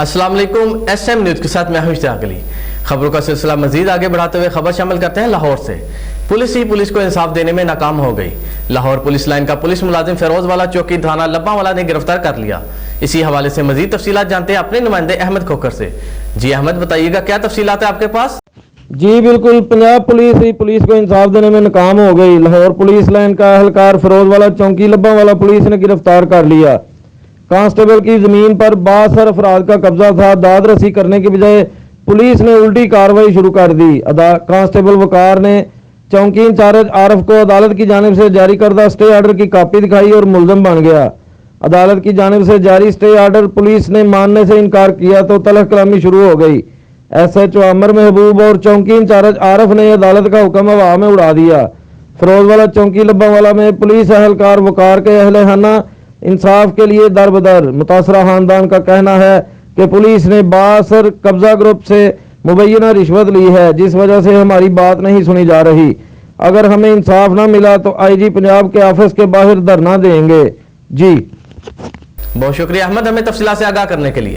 अस्सलाम वालेकुम। SM news के साथ मैं हूं इश्तियाक अली। खबरों का सिलसिला मजीद आगे बढ़ाते हुए खबर शामिल करते हैं लाहौर से। पुलिस ही पुलिस को इंसाफ देने में नाकाम हो गई। लाहौर पुलिस लाइन का पुलिस मुलाजिम फिरोज वाला चौकी थाना लब्बा वाला ने गिरफ्तार कर लिया। इसी हवाले से मजीद तफसीलात जानते हैं अपने नुमाइंदे अहमद खोकर से। जी अहमद, बताइएगा क्या तफसीलात है आपके पास? जी बिल्कुल, पंजाब पुलिस ही पुलिस को इंसाफ देने में नाकाम हो गई। लाहौर पुलिस लाइन का अहलकार फिरोज वाला चौकी लब्बा वाला पुलिस ने गिरफ्तार कर लिया। कांस्टेबल की जमीन पर बासर अफराद का कब्जा था। दाद रसी करने के बजाय पुलिस ने उल्टी कार्रवाई शुरू कर दी। कांस्टेबल वकार ने चौकी इंचार्ज आरफ को अदालत की जानिब से जारी करदा स्टे आर्डर की कॉपी दिखाई और मुलजम बन गया। अदालत की जानिब से जारी स्टे आर्डर पुलिस ने मानने से इनकार किया तो तलख कलामी शुरू हो गई। SHO अमर महबूब और चौकी इंचार्ज आरफ ने अदालत का हुक्म हवा में उड़ा दिया। फिरोज वाला चौकी लब्बा वाला में पुलिस अहलकार वकार के अहले खाना इंसाफ के लिए दर बदर। मुतासरा खानदान का कहना है कि पुलिस ने बासर कब्जा ग्रुप से मुबैना रिश्वत ली है, जिस वजह से हमारी बात नहीं सुनी जा रही। अगर हमें इंसाफ ना मिला तो IG पंजाब के ऑफिस के बाहर धरना देंगे। जी बहुत शुक्रिया अहमद, हमें तफसीलात से आगाह करने के लिए।